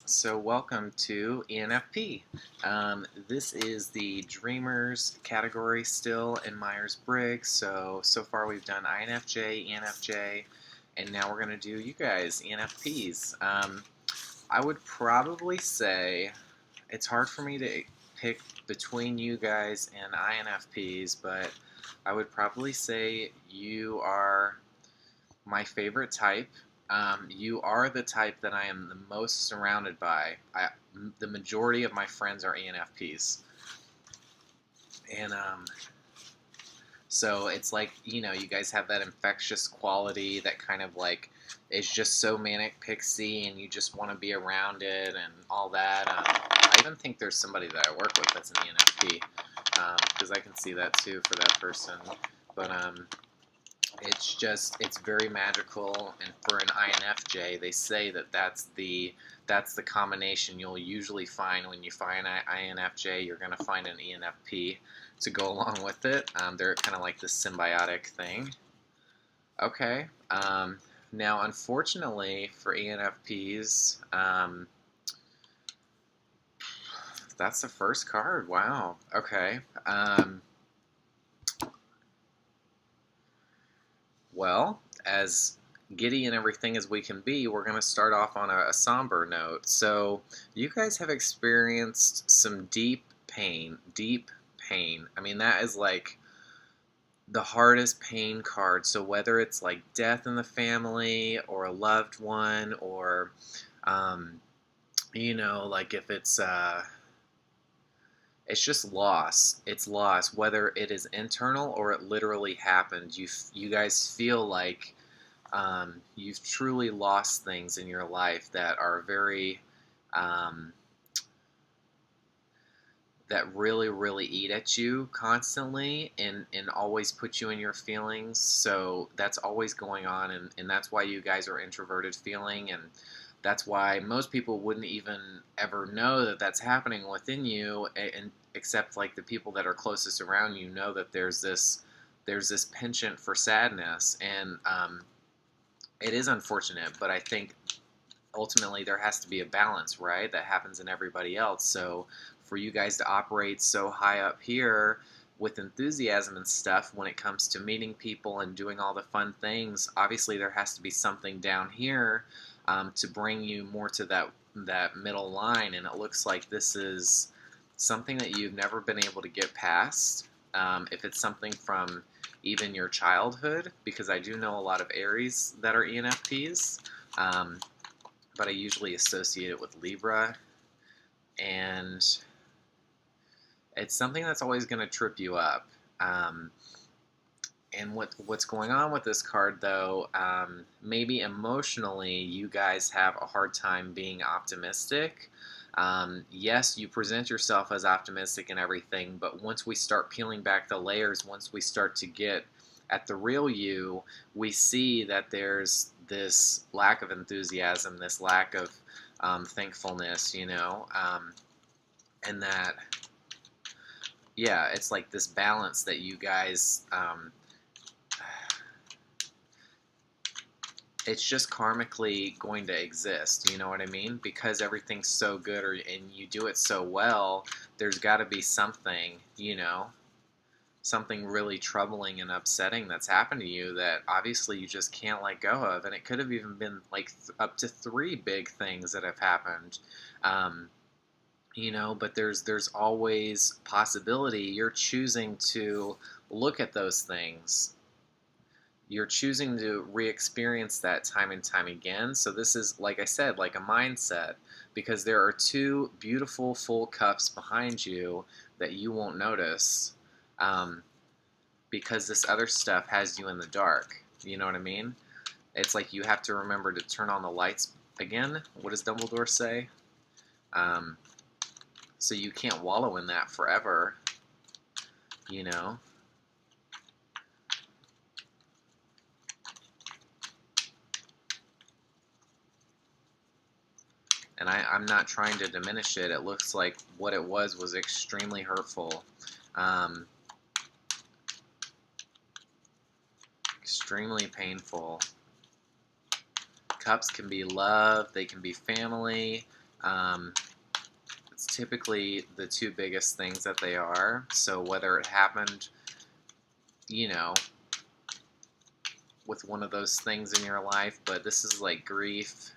So welcome to Enfp. This is the Dreamers category still in Myers-Briggs. So far we've done INFJ, ENFJ, and now we're going to do you guys, ENFPs. I would probably say it's hard for me to pick between you guys and INFPs, but I would probably say you are my favorite type. You are the type that I am the most surrounded by. The majority of my friends are ENFPs. And so it's like, you guys have that infectious quality that kind of like is just so manic pixie and you just want to be around it and all that. I even think there's somebody that I work with that's an ENFP because I can see that too for that person. But it's very magical, and for an INFJ, they say that that's the combination you'll usually find when you find an INFJ. You're going to find an ENFP to go along with it. They're kind of like this symbiotic thing. Okay. Now, unfortunately for ENFPs, that's the first card. Wow. Okay. Well, as giddy and everything as we can be, we're going to start off on a somber note. So, you guys have experienced some deep pain. Deep pain. I mean, that is like the hardest pain card. So, whether it's like death in the family or a loved one, or, like if it's just loss. It's loss, whether it is internal or it literally happened. You guys feel like you've truly lost things in your life that are very that really, really eat at you constantly and always put you in your feelings. So that's always going on, and that's why you guys are introverted feeling, and that's why most people wouldn't even ever know that that's happening within you, and except like the people that are closest around you know that there's this penchant for sadness, and it is unfortunate, but I think ultimately there has to be a balance, right? That happens in everybody else. So for you guys to operate so high up here with enthusiasm and stuff when it comes to meeting people and doing all the fun things, obviously there has to be something down here to bring you more to that middle line, and it looks like this is something that you've never been able to get past. If it's something from even your childhood, because I do know a lot of Aries that are ENFPs, but I usually associate it with Libra, and it's something that's always going to trip you up. And what's going on with this card, though, maybe emotionally you guys have a hard time being optimistic. Yes, you present yourself as optimistic and everything, but once we start peeling back the layers, once we start to get at the real you, we see that there's this lack of enthusiasm, this lack of thankfulness, and that, yeah, it's like this balance that you guys, it's just karmically going to exist, you know what I mean? Because everything's so good, and you do it so well, there's got to be something, something really troubling and upsetting that's happened to you that obviously you just can't let go of. And it could have even been like up to 3 big things that have happened, but there's always possibility. You're choosing to look at those things. You're choosing to re-experience that time and time again. So this is, like I said, like a mindset, because there are 2 beautiful full cups behind you that you won't notice, because this other stuff has you in the dark. You know what I mean? It's like you have to remember to turn on the lights again. What does Dumbledore say? So you can't wallow in that forever, you know? And I'm not trying to diminish it. It looks like what it was extremely hurtful. Extremely painful. Cups can be love, they can be family, It's typically the two biggest things that they are. So whether it happened, you know, with one of those things in your life, but this is like grief,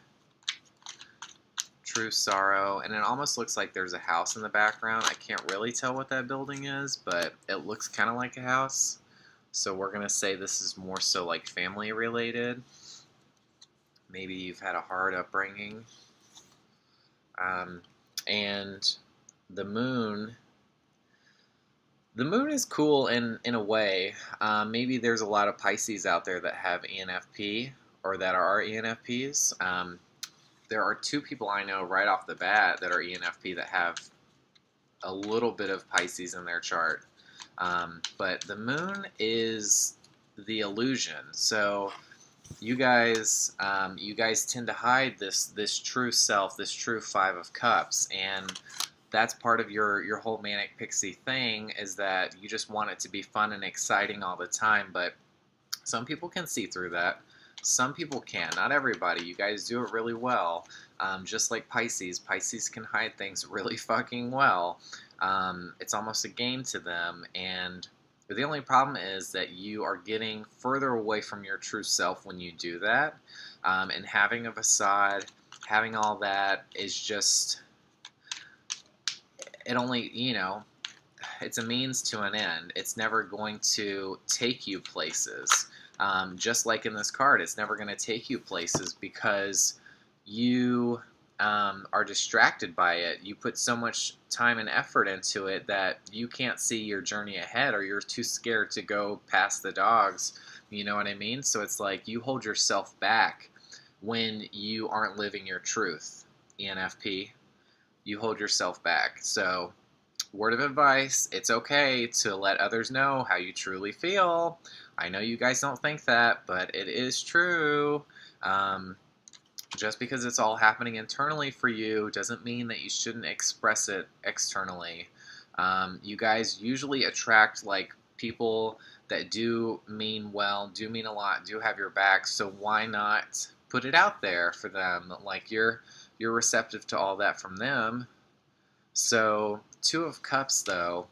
true sorrow, and it almost looks like there's a house in the background. I can't really tell what that building is, but it looks kind of like a house. So we're going to say this is more so like family related. Maybe you've had a hard upbringing. And the moon is cool in a way. Maybe there's a lot of Pisces out there that have ENFP or that are ENFPs. There are two people I know right off the bat that are ENFP that have a little bit of Pisces in their chart. But the moon is the illusion. So you guys tend to hide this true self, this true Five of Cups, and that's part of your whole manic pixie thing, is that you just want it to be fun and exciting all the time. But some people can see through that. Some people can. Not everybody. You guys do it really well. Just like Pisces. Pisces can hide things really fucking well. It's almost a game to them, and the only problem is that you are getting further away from your true self when you do that. And having a facade, having all that is just, it only, it's a means to an end. It's never going to take you places. Just like in this card, it's never going to take you places because you are distracted by it. You put so much time and effort into it that you can't see your journey ahead, or you're too scared to go past the dogs. You know what I mean? So it's like you hold yourself back when you aren't living your truth. ENFP, you hold yourself back. So word of advice, it's okay to let others know how you truly feel. I know you guys don't think that, but it is true. Just because it's all happening internally for you doesn't mean that you shouldn't express it externally. You guys usually attract like people that do mean well, do mean a lot, do have your back, so why not put it out there for them? Like you're receptive to all that from them. So Two of Cups though,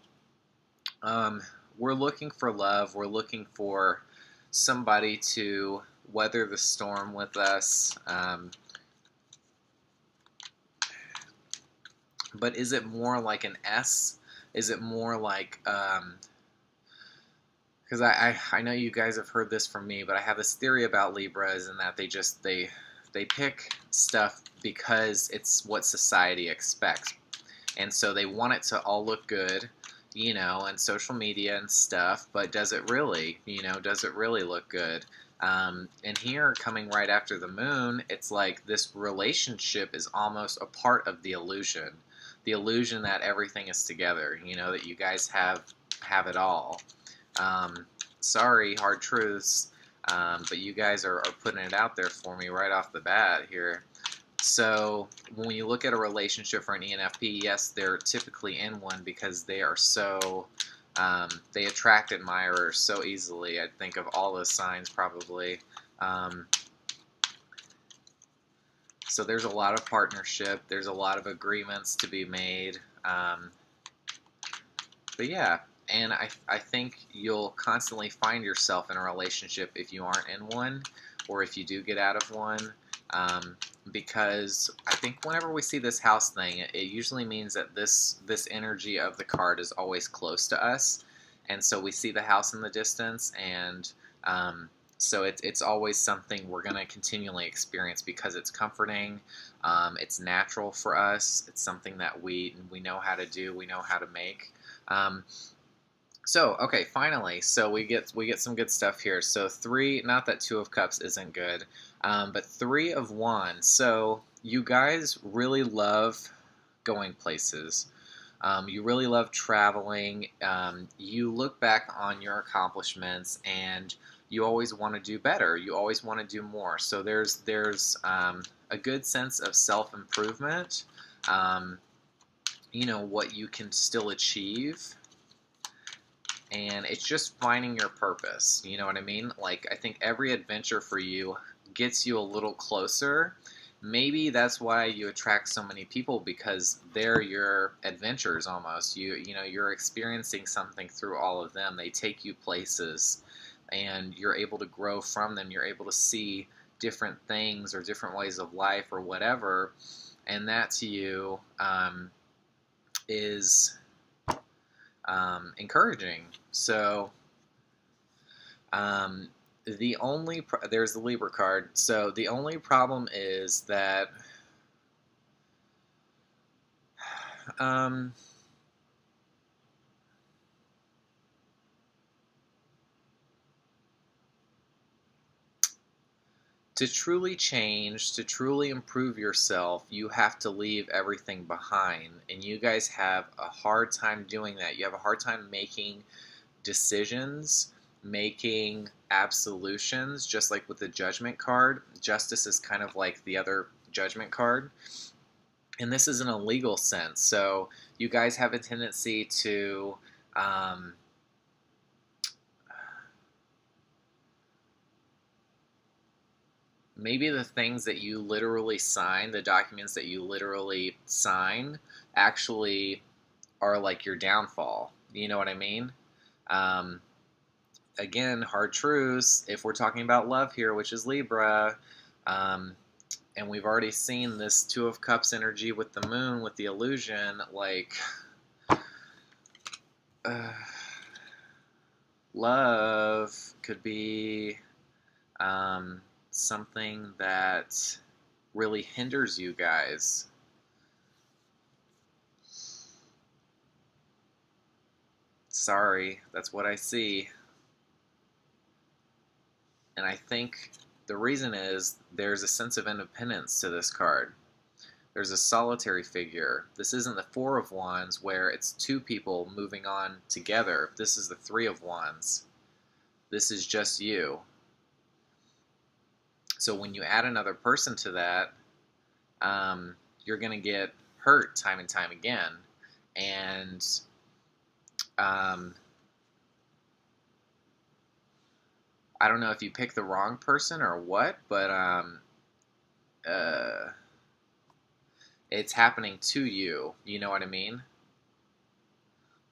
we're looking for love, we're looking for somebody to weather the storm with us. But is it more like an S? Is it more like, because I know you guys have heard this from me, but I have this theory about Libras, and that they pick stuff because it's what society expects. And so they want it to all look good, and social media and stuff, but does it really? Does it really look good? And here, coming right after the moon, it's like this relationship is almost a part of the illusion. The illusion that everything is together, that you guys have it all. Sorry, hard truths, but you guys are putting it out there for me right off the bat here. So when you look at a relationship for an ENFP, yes, they're typically in one because they are so, they attract admirers so easily. I think of all those signs probably. So there's a lot of partnership. There's a lot of agreements to be made. But yeah, and I think you'll constantly find yourself in a relationship if you aren't in one, or if you do get out of one. Because I think whenever we see this house thing, it usually means that this energy of the card is always close to us, and so we see the house in the distance, and so it's always something we're going to continually experience because it's comforting, it's natural for us, it's something that we know how to do, we know how to make. So, okay, finally, so we get some good stuff here. So three, not that Two of Cups isn't good, but Three of Wands. So you guys really love going places. You really love traveling. You look back on your accomplishments and you always want to do better. You always want to do more. So there's a good sense of self-improvement, what you can still achieve. And it's just finding your purpose, you know what I mean? Like, I think every adventure for you gets you a little closer, maybe that's why you attract so many people, because they're your adventures almost. You know, you're experiencing something through all of them. They take you places, and you're able to grow from them. You're able to see different things or different ways of life or whatever, and that to you is encouraging. So um, there's the Libra card. So the only problem is that um, to truly change, to truly improve yourself, you have to leave everything behind. And you guys have a hard time doing that. You have a hard time making decisions, making absolutions, just like with the Judgment card. Justice is kind of like the other Judgment card. And this is in a legal sense. So you guys have a tendency to um, maybe the things that you literally sign, the documents that you literally sign, actually are like your downfall. You know what I mean? Um, Again, hard truths. If we're talking about love here, which is Libra, um, and we've already seen this Two of Cups energy with the moon, with the illusion, like, uh, love could be something that really hinders you guys. Sorry, that's what I see. And I think the reason is there's a sense of independence to this card. There's a solitary figure. This isn't the Four of Wands where it's two people moving on together. This is the Three of Wands. This is just you. So when you add another person to that, you're going to get hurt time and time again. And um, I don't know if you picked the wrong person or what, but uh, it's happening to you. You know what I mean?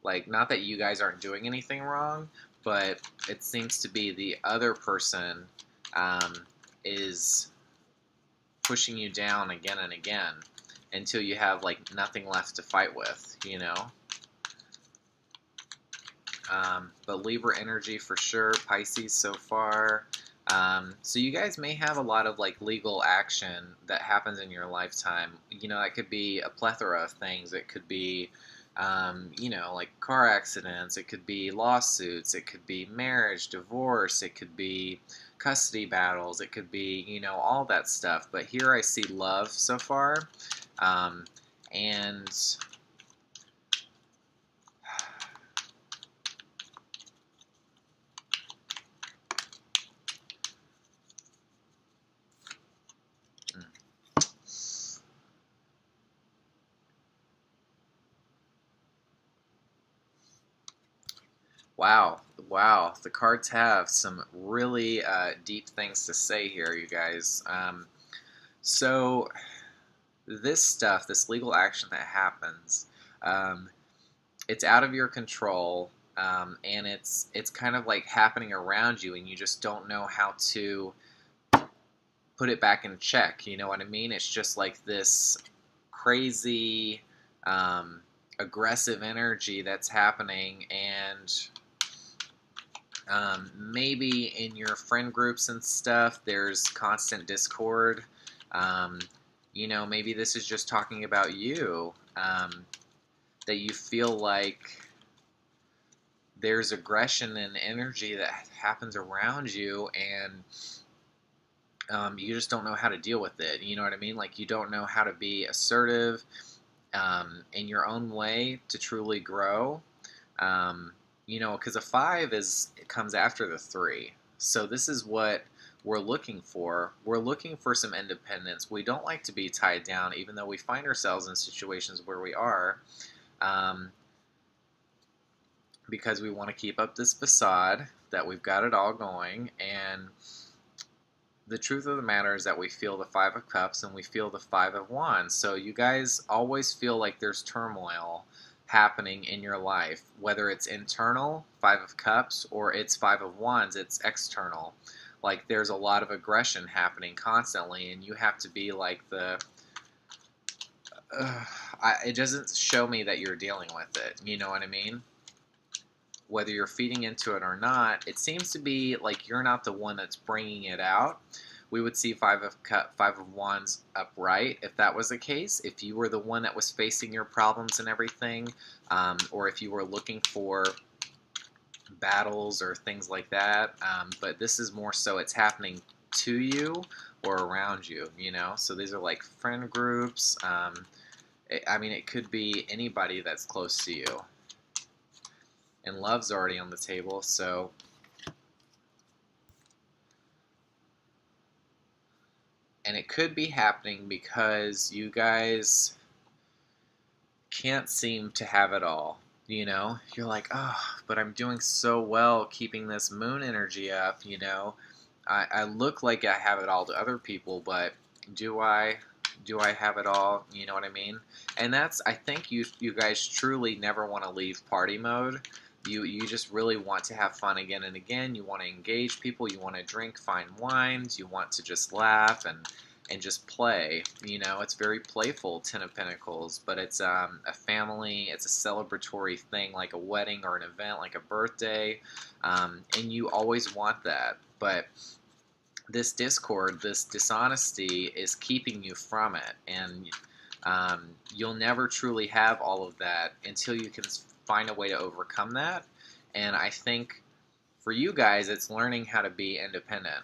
Like, not that you guys aren't doing anything wrong, but it seems to be the other person um, is pushing you down again and again until you have, like, nothing left to fight with, you know? But Libra energy for sure, Pisces so far. So you guys may have a lot of like legal action that happens in your lifetime. You know, that could be a plethora of things. It could be, you know, like car accidents. It could be lawsuits. It could be marriage, divorce. It could be custody battles. It could be, you know, all that stuff. But here I see love so far. And wow, wow. The cards have some really deep things to say here, you guys. So this stuff, this legal action that happens, um, it's out of your control, and it's kind of like happening around you, and you just don't know how to put it back in check. You know what I mean? It's just like this crazy, um, aggressive energy that's happening, and maybe in your friend groups and stuff, there's constant discord. Um, you know, maybe this is just talking about you, that you feel like there's aggression and energy that happens around you, and you just don't know how to deal with it. You know what I mean? Like, you don't know how to be assertive in your own way to truly grow. Um, you know, because a 5 it comes after the 3. So this is what we're looking for. We're looking for some independence. We don't like to be tied down, even though we find ourselves in situations where we are, um, because we want to keep up this facade that we've got it all going. And the truth of the matter is that we feel the Five of Cups and we feel the Five of Wands. So you guys always feel like there's turmoil happening in your life, whether it's internal, Five of Cups, or it's Five of Wands, it's external. Like there's a lot of aggression happening constantly, and you have to be like the. It doesn't show me that you're dealing with it. You know what I mean? Whether you're feeding into it or not, it seems to be like you're not the one that's bringing it out. We would see Five of Wands upright if that was the case. If you were the one that was facing your problems and everything, or if you were looking for battles or things like that. But this is more so it's happening to you or around you, you know? So these are like friend groups. I mean, it could be anybody that's close to you. And love's already on the table, so and it could be happening because you guys can't seem to have it all. You know, you're like, oh, but I'm doing so well keeping this moon energy up. You know, I look like I have it all to other people, but do I? Do I have it all? You know what I mean? And that's, I think you guys truly never want to leave party mode. You just really want to have fun again and again. You want to engage people. You want to drink fine wines. You want to just laugh and just play. You know, it's very playful, Ten of Pentacles, but it's a family, it's a celebratory thing like a wedding or an event like a birthday, and you always want that. But this discord, this dishonesty is keeping you from it, and you'll never truly have all of that until you can find a way to overcome that. And I think for you guys, it's learning how to be independent,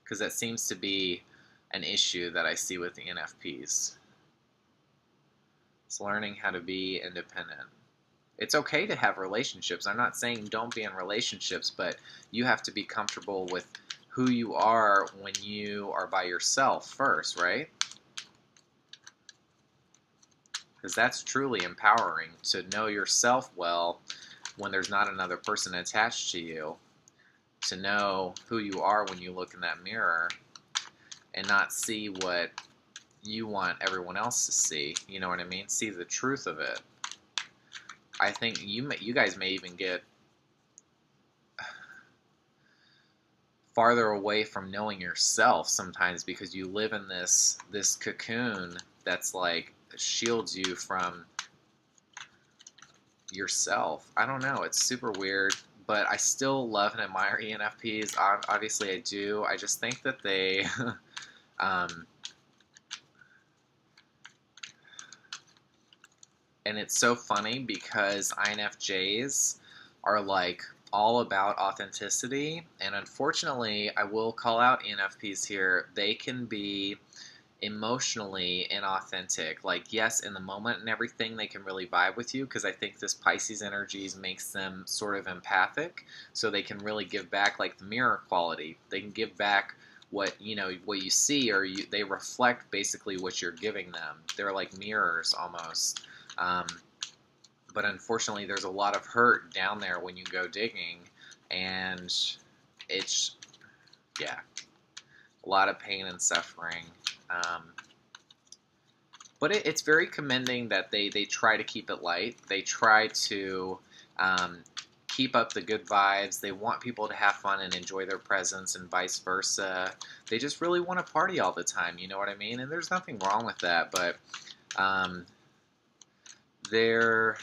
because that seems to be an issue that I see with the NFPs. It's learning how to be independent. It's okay to have relationships. I'm not saying don't be in relationships, but you have to be comfortable with who you are when you are by yourself first, right? Because that's truly empowering to know yourself well when there's not another person attached to you. To know who you are when you look in that mirror and not see what you want everyone else to see. You know what I mean? See the truth of it. I think you guys may even get farther away from knowing yourself sometimes because you live in this cocoon that's like shields you from yourself. I don't know. It's super weird, but I still love and admire ENFPs. Obviously, I do. I just think that they and it's so funny because INFJs are like all about authenticity, and unfortunately, I will call out ENFPs here. They can be emotionally inauthentic. Like, yes, in the moment and everything, they can really vibe with you because I think this Pisces energies makes them sort of empathic, so they can really give back like the mirror quality. They can give back what what you see, or they reflect basically what you're giving them. They're like mirrors almost. But unfortunately, there's a lot of hurt down there when you go digging, and it's, yeah, a lot of pain and suffering. But it's very commending that they try to keep it light. They try to keep up the good vibes. They want people to have fun and enjoy their presence, and vice versa. They just really want to party all the time, you know what I mean? And there's nothing wrong with that, but you're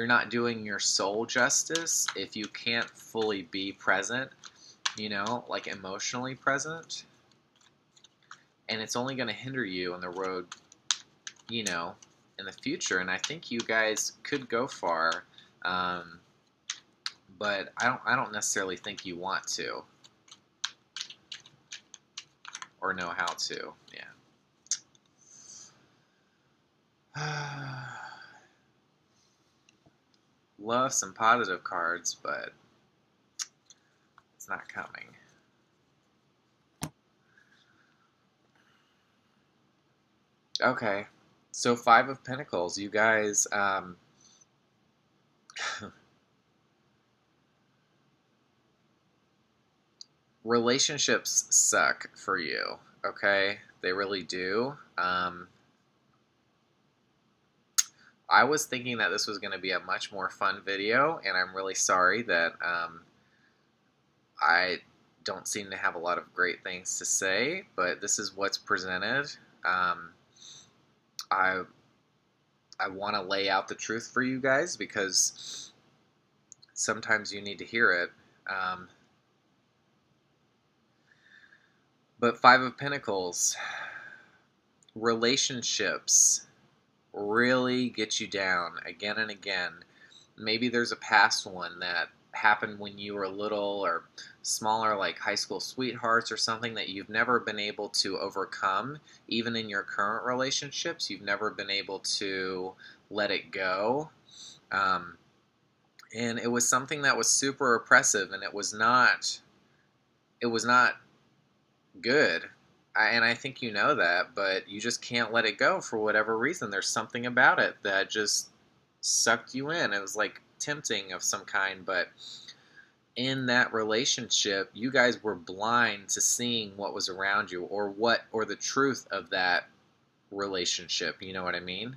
not doing your soul justice if you can't fully be present, like emotionally present. And it's only going to hinder you on the road, in the future. And I think you guys could go far, but I don't necessarily think you want to or know how to. Yeah. Love some positive cards, but it's not coming. Okay, so Five of Pentacles. You guys, relationships suck for you, okay? They really do. I was thinking that this was going to be a much more fun video, and I'm really sorry that I don't seem to have a lot of great things to say, but this is what's presented. Um, I I want to lay out the truth for you guys because sometimes you need to hear it. Um, but Five of Pentacles, relationships really get you down again and again. Maybe there's a past one that happened when you were little or smaller, like high school sweethearts or something that you've never been able to overcome. Even in your current relationships, you've never been able to let it go. Um, and it was something that was super oppressive, and it was not good. And I think you know that, but you just can't let it go for whatever reason. There's something about it that just sucked you in. It was like tempting of some kind, but in that relationship, you guys were blind to seeing what was around you or the truth of that relationship. You know what I mean?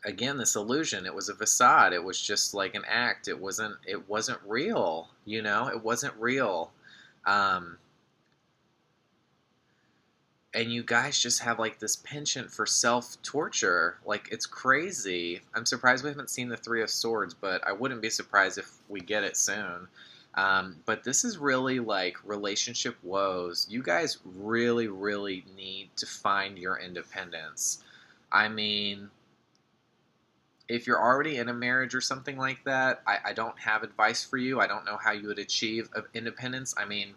Again, this illusion, it was a facade. It was just like an act. It wasn't real, you know? It wasn't real. Um, and you guys just have like this penchant for self-torture. Like, it's crazy. I'm surprised we haven't seen the Three of Swords, but I wouldn't be surprised if we get it soon. But this is really like relationship woes. You guys really, really need to find your independence. I mean, if you're already in a marriage or something like that, I don't have advice for you. I don't know how you would achieve independence. I mean,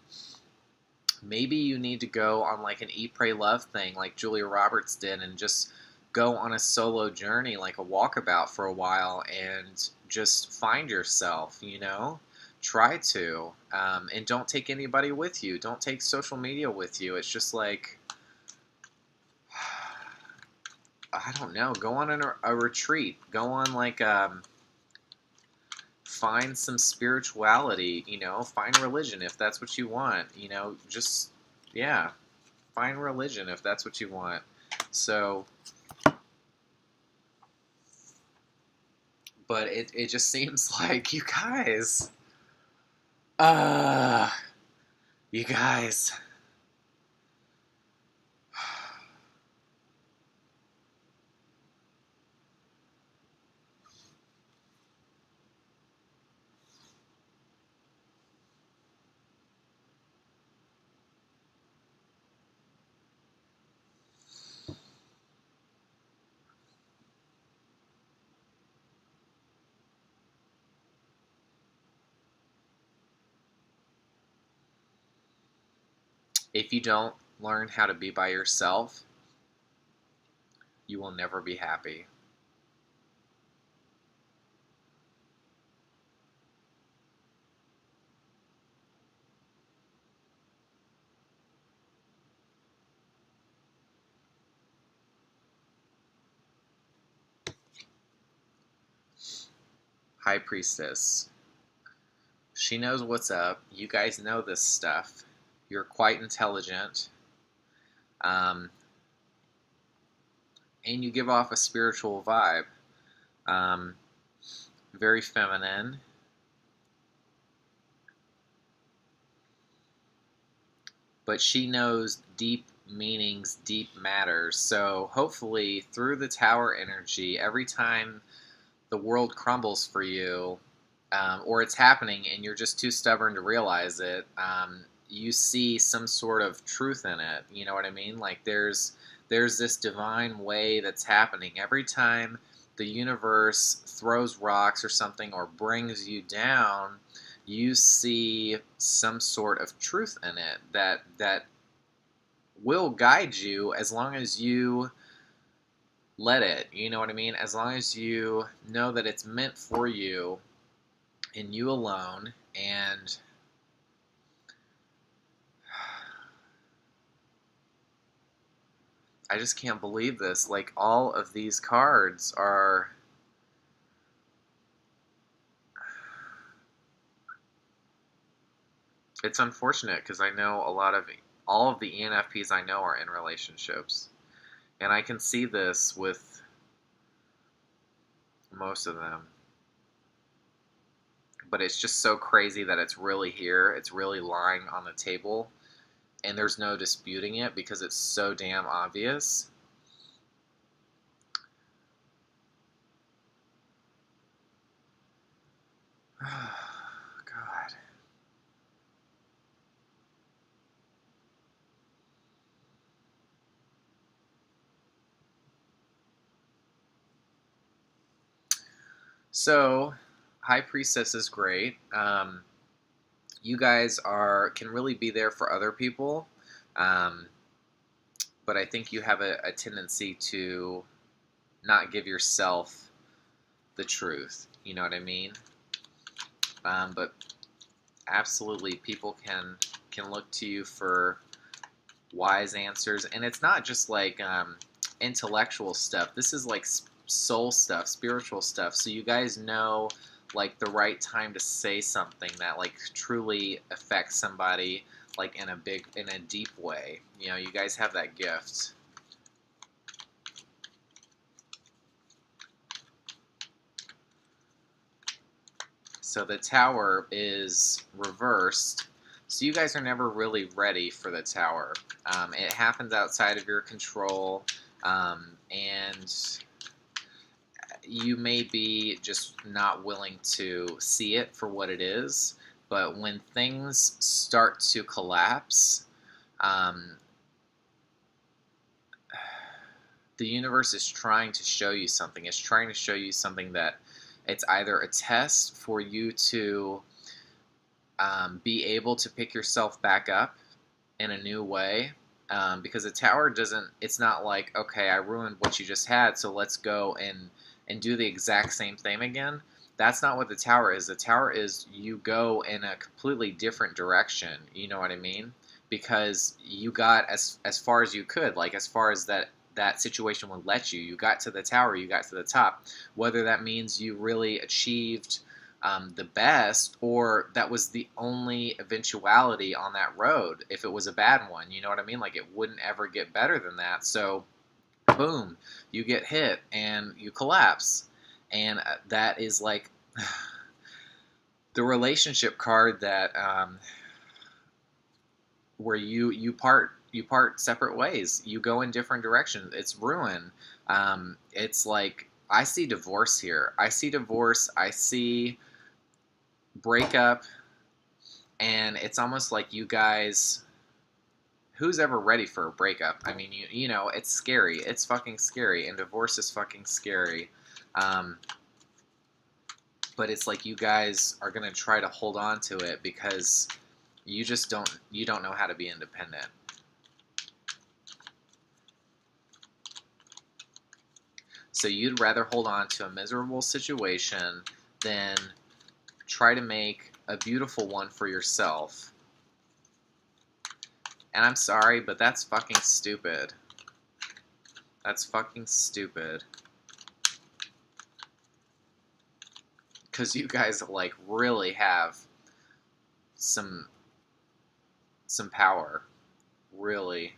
maybe you need to go on like an Eat, Pray, Love thing like Julia Roberts did and just go on a solo journey, like a walkabout for a while and just find yourself, you know? Try to. And don't take anybody with you. Don't take social media with you. It's just like, I don't know. Go on a retreat. Go on like find some spirituality, you know, find religion if that's what you want, you know, just, yeah, find religion if that's what you want. So, but it just seems like uh, you guys, if you don't learn how to be by yourself, you will never be happy. High Priestess. She knows what's up. You guys know this stuff. You're quite intelligent. Um, and you give off a spiritual vibe. Um, very feminine. But she knows deep meanings, deep matters. So hopefully, through the tower energy, every time the world crumbles for you, or it's happening and you're just too stubborn to realize it, you see some sort of truth in it. You know what I mean? Like there's this divine way that's happening every time the universe throws rocks or something or brings you down. You see some sort of truth in it that will guide you as long as you let it. You know what I mean? As long as you know that it's meant for you and you alone. And I just can't believe this. Like, all of these cards are It's unfortunate because I know all of the ENFPs I know are in relationships. And I can see this with most of them. But it's just so crazy that it's really here. It's really lying on the table. And there's no disputing it because it's so damn obvious. God. So, High Priestess is great. You guys can really be there for other people, but I think you have a tendency to not give yourself the truth. You know what I mean? But absolutely, people can look to you for wise answers, and it's not just like intellectual stuff. This is like soul stuff, spiritual stuff. So you guys know like the right time to say something that like truly affects somebody like in a deep way. You know, you guys have that gift. So the Tower is reversed. So you guys are never really ready for the Tower. It happens outside of your control, and you may be just not willing to see it for what it is. But when things start to collapse, um, the universe is trying to show you something. It's trying to show you something that it's either a test for you to be able to pick yourself back up in a new way. Because the Tower doesn't, it's not like, okay, I ruined what you just had, so let's go and do the exact same thing again. That's not what the Tower is. The Tower is you go in a completely different direction. You know what I mean? Because you got as far as you could, like as far as that situation would let you. You got to the Tower, you got to the top. Whether that means you really achieved the best, or that was the only eventuality on that road. If it was a bad one, you know what I mean? Like it wouldn't ever get better than that. So, boom, you get hit and you collapse, and that is like the relationship card that where you part separate ways. You go in different directions. It's ruin. It's like I see divorce here. I see divorce. I see breakup, and it's almost like you guys. Who's ever ready for a breakup? I mean, you know, it's scary. It's fucking scary, and divorce is fucking scary. Um, but it's like you guys are gonna try to hold on to it because you don't know how to be independent. So you'd rather hold on to a miserable situation than try to make a beautiful one for yourself. And I'm sorry, but that's fucking stupid. That's fucking stupid. Because you guys, like, really have some power. Really.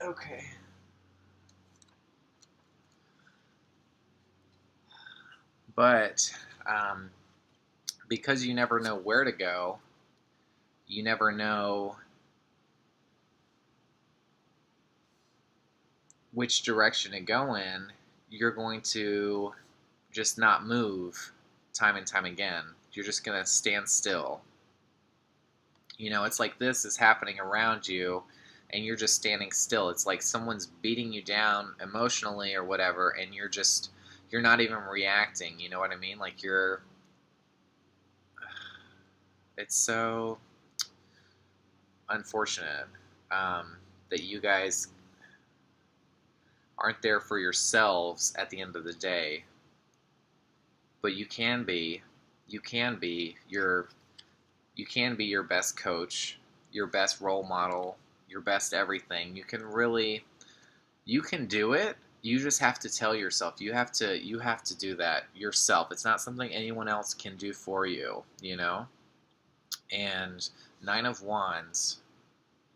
Okay. But, because you never know where to go, you never know which direction to go in, you're going to just not move time and time again. You're just going to stand still. You know, it's like this is happening around you and you're just standing still. It's like someone's beating you down emotionally or whatever, and you're not even reacting. You know what I mean? Like it's so unfortunate that you guys aren't there for yourselves at the end of the day. But you can be your you can be your best coach, your best role model, your best everything. You can do it. You just have to tell yourself. You have to do that yourself. It's not something anyone else can do for you, you know? And Nine of Wands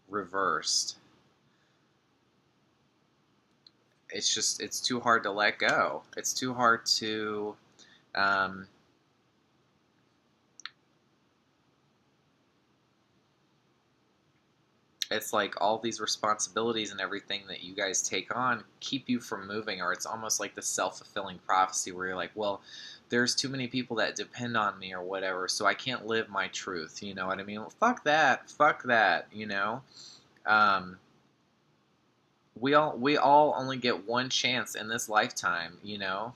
reversed. It's too hard to let go. It's too hard to um, it's like all these responsibilities and everything that you guys take on keep you from moving, or it's almost like the self-fulfilling prophecy where you're like, well, there's too many people that depend on me or whatever, so I can't live my truth, you know what I mean? Well, fuck that, you know. um, we all only get one chance in this lifetime, you know.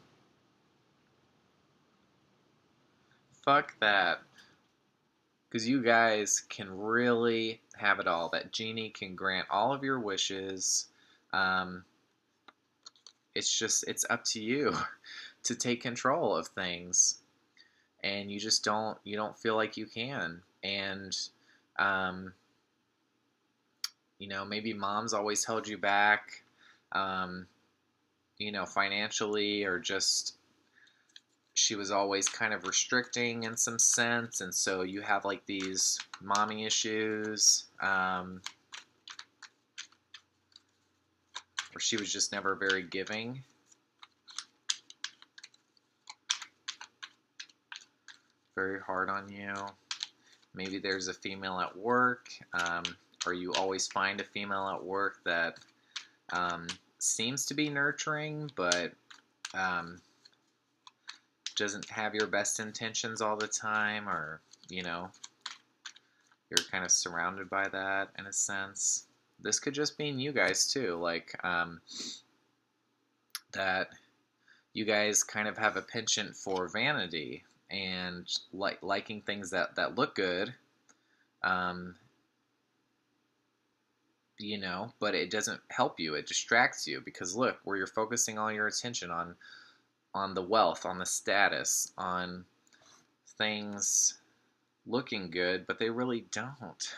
Fuck that. Because you guys can really have it all. That genie can grant all of your wishes. Um, it's up to you to take control of things, and you don't feel like you can. And um, you know, maybe mom's always held you back, um, you know, financially, or just she was always kind of restricting in some sense, and so you have like these mommy issues, or she was just never very giving. Very hard on you. Maybe there's a female at work, or you always find a female at work that seems to be nurturing, but doesn't have your best intentions all the time, or, you know, you're kind of surrounded by that in a sense. This could just mean you guys too, like that you guys kind of have a penchant for vanity and liking things that look good, um, you know, but it doesn't help you. It distracts you because look, where you're focusing all your attention on the wealth, on the status, on things looking good, but they really don't.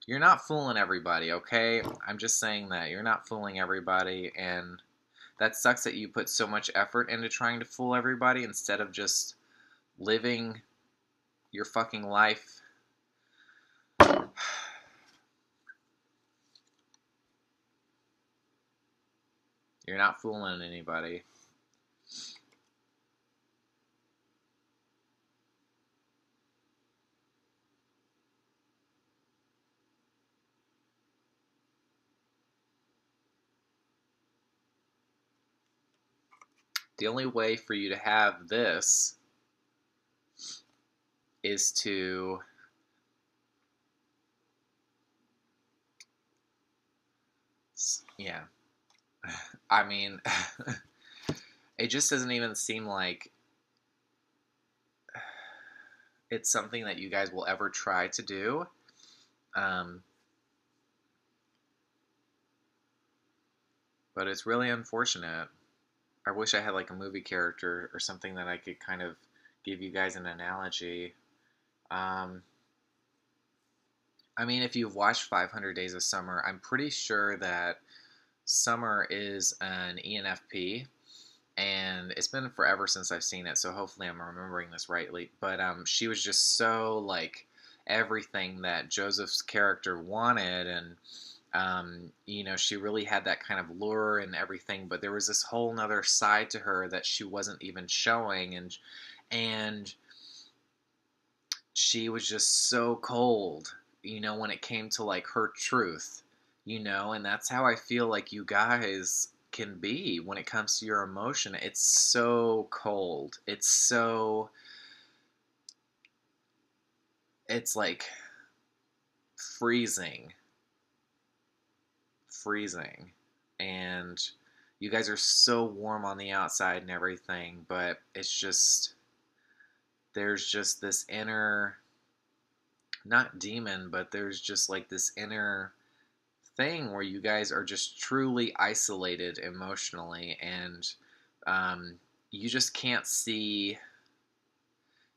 You're not fooling everybody, okay? I'm just saying that. You're not fooling everybody, and that sucks that you put so much effort into trying to fool everybody instead of just living your fucking life. You're not fooling anybody. The only way for you to have this is to yeah. I mean, it just doesn't even seem like it's something that you guys will ever try to do. Um, but it's really unfortunate. I wish I had like a movie character or something that I could kind of give you guys an analogy. Um, I mean, if you've watched 500 Days of Summer, I'm pretty sure that Summer is an ENFP, and it's been forever since I've seen it, so hopefully I'm remembering this rightly. But she was just so like everything that Joseph's character wanted, and you know, she really had that kind of lure and everything. But there was this whole nother side to her that she wasn't even showing, and she was just so cold, you know, when it came to like her truth, you know, and that's how I feel like you guys can be when it comes to your emotion. It's so cold. It's like freezing, freezing. And you guys are so warm on the outside and everything, but it's just, there's just this inner, not demon, but there's just like this inner thing where you guys are just truly isolated emotionally, and um, you just can't see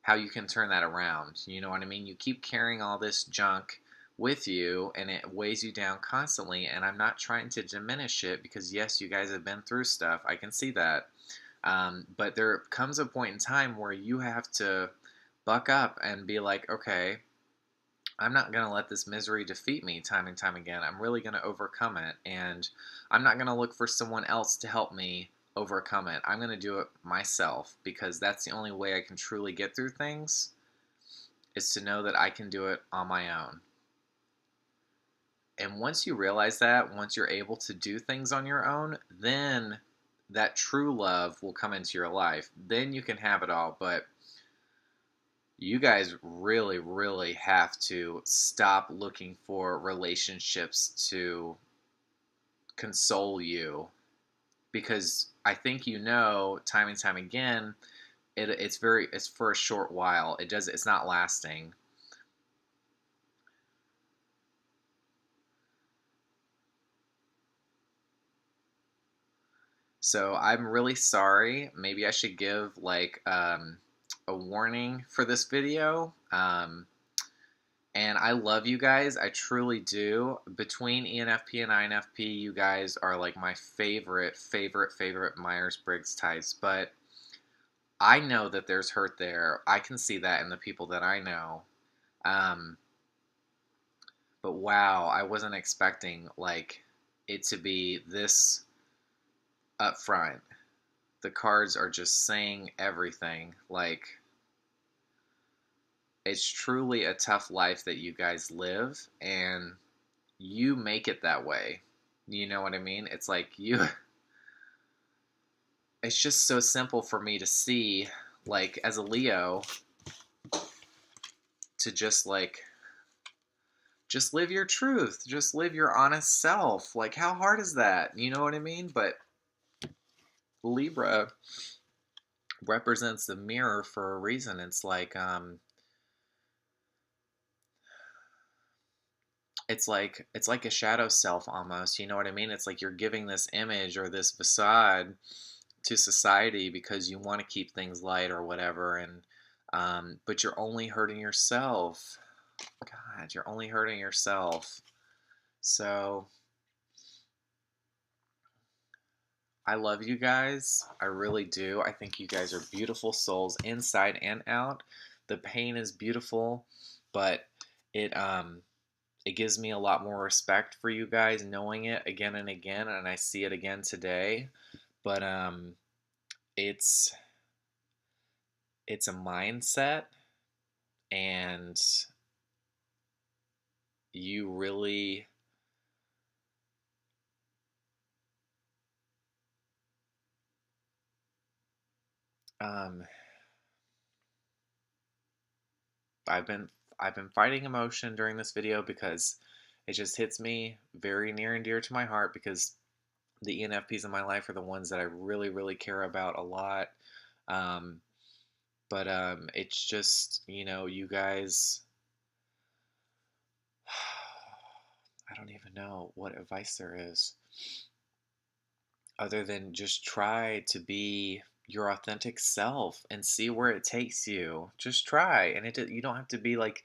how you can turn that around. You know what I mean? You keep carrying all this junk with you and it weighs you down constantly. And I'm not trying to diminish it because, yes, you guys have been through stuff. I can see that. But there comes a point in time where you have to buck up and be like, okay, I'm not going to let this misery defeat me time and time again. I'm really going to overcome it. And I'm not going to look for someone else to help me overcome it. I'm going to do it myself because that's the only way I can truly get through things, is to know that I can do it on my own. And once you realize that, once you're able to do things on your own, then that true love will come into your life. Then you can have it all. But you guys really, really have to stop looking for relationships to console you, because I think time and time again, it's for a short while. It's not lasting. So I'm really sorry. Maybe I should give like a warning for this video. And I love you guys. I truly do. Between ENFP and INFP, you guys are like my favorite, favorite, favorite Myers-Briggs types. But I know that there's hurt there. I can see that in the people that I know. Um, but wow, I wasn't expecting like it to be this upfront. The cards are just saying everything. Like, it's truly a tough life that you guys live, and you make it that way. You know what I mean? It's like it's just so simple for me to see, like, as a Leo, to just live your truth, just live your honest self. Like, how hard is that? You know what I mean? But Libra represents the mirror for a reason. It's like a shadow self almost. You know what I mean? It's like you're giving this image or this facade to society because you want to keep things light or whatever, and but you're only hurting yourself. God, you're only hurting yourself. So I love you guys. I really do. I think you guys are beautiful souls inside and out. The pain is beautiful, but it it gives me a lot more respect for you guys knowing it again and again, and I see it again today. But it's it's a mindset, and you really um I've been I've been fighting emotion during this video because it just hits me very near and dear to my heart, because the ENFPs in my life are the ones that I really, really care about a lot. Um, but it's just, you guys, I don't even know what advice there is other than just try to be your authentic self and see where it takes you. Just try, and you don't have to be like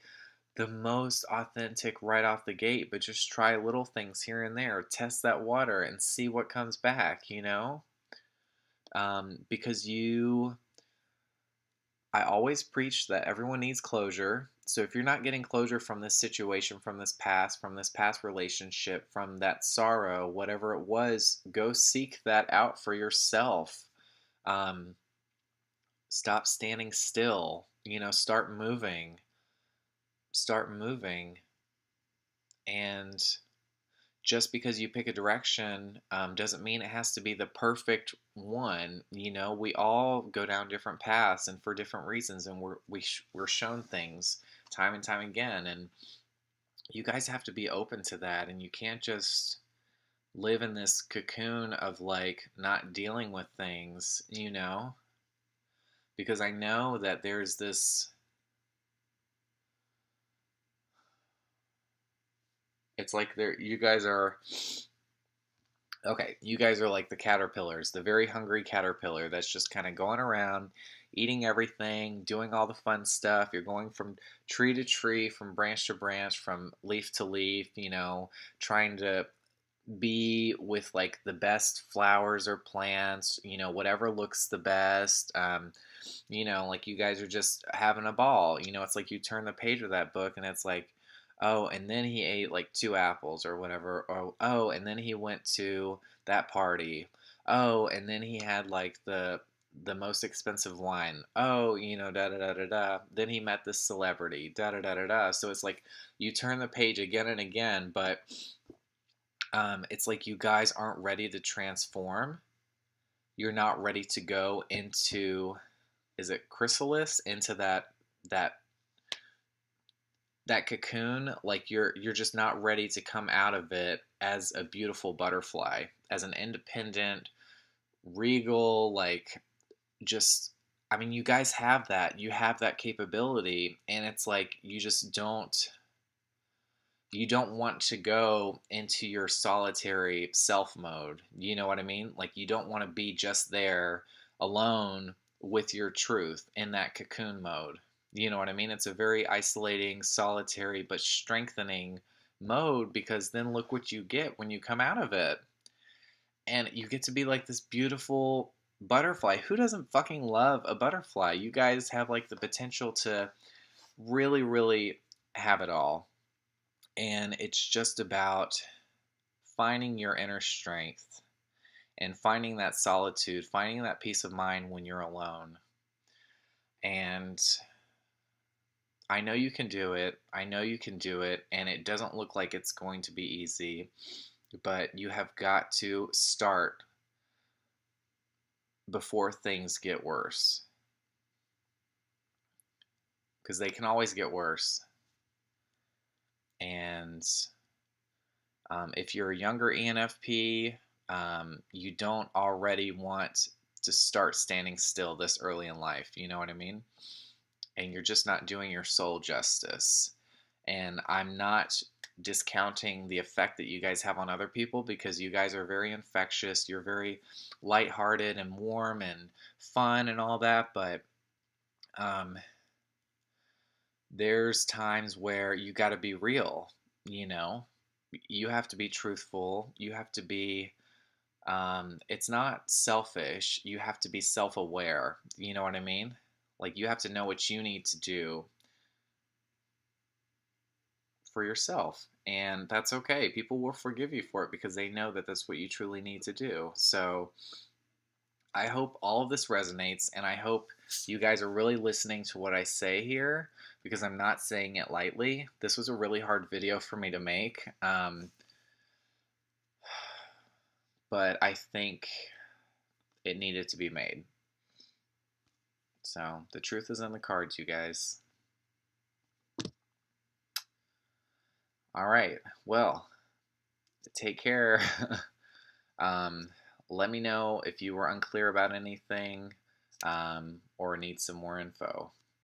the most authentic right off the gate, but just try little things here and there. Test that water and see what comes back, because I always preach that everyone needs closure. So if you're not getting closure from this situation, from this past relationship, from that sorrow, whatever it was, go seek that out for yourself. Um, Stop standing still. Start moving, and just because you pick a direction doesn't mean it has to be the perfect one. We all go down different paths and for different reasons, and we're shown things time and time again, and you guys have to be open to that, and you can't just live in this cocoon of like not dealing with things, because I know that there's this It's like you guys are okay. You guys are like the caterpillars, the very hungry caterpillar that's just kind of going around, eating everything, doing all the fun stuff. You're going from tree to tree, from branch to branch, from leaf to leaf. Trying to be with like the best flowers or plants, whatever looks the best. Like you guys are just having a ball. It's like you turn the page of that book and it's like, oh, and then he ate like two apples or whatever. Or, oh, and then he went to that party. Oh, and then he had like the most expensive wine. Oh, da da da da da. Then he met this celebrity. Da da da da da. So it's like you turn the page again and again, but it's like you guys aren't ready to transform. You're not ready to go into, is it chrysalis, into that that cocoon. Like you're just not ready to come out of it as a beautiful butterfly, as an independent, regal, like just. I mean, you guys have that. You have that capability, and it's like you don't want to go into your solitary self mode. You know what I mean? Like, you don't want to be just there alone with your truth in that cocoon mode. You know what I mean? It's a very isolating, solitary, but strengthening mode, because then look what you get when you come out of it. And you get to be like this beautiful butterfly. Who doesn't fucking love a butterfly? You guys have like the potential to really, really have it all. And it's just about finding your inner strength and finding that solitude, finding that peace of mind when you're alone. And I know you can do it. I know you can do it. And it doesn't look like it's going to be easy, but you have got to start before things get worse, because they can always get worse. And if you're a younger ENFP, you don't already want to start standing still this early in life. You know what I mean? And you're just not doing your soul justice. And I'm not discounting the effect that you guys have on other people, because you guys are very infectious. You're very lighthearted and warm and fun and all that. But um, there's times where you got to be real, you know? You have to be truthful. You have to be, it's not selfish. You have to be self aware. You know what I mean? Like, you have to know what you need to do for yourself. And that's okay. People will forgive you for it because they know that that's what you truly need to do. So I hope all of this resonates, and I hope you guys are really listening to what I say here, because I'm not saying it lightly. This was a really hard video for me to make, but I think it needed to be made. So the truth is in the cards, you guys. All right. Well, take care. um, Let me know if you were unclear about anything, or need some more info.